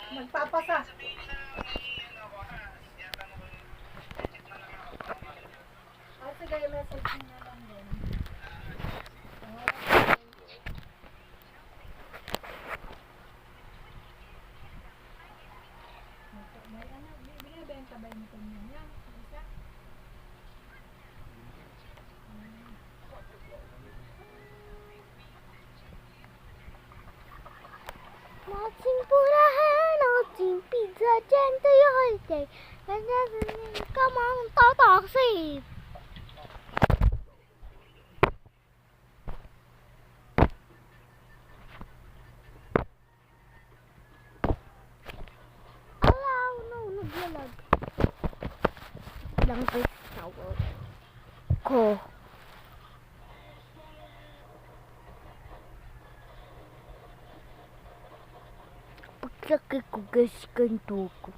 Nagpapasa. Ah, sige, message niya lang din. May ano, binibenta ba yung kanya niya? Isa? Ating purahan, ating pizza dyan tayo holiday. Come on, tataksi! Alaw, no, naglalag. Lang pa shower ko. Pagsakit ko guys, ganito ko.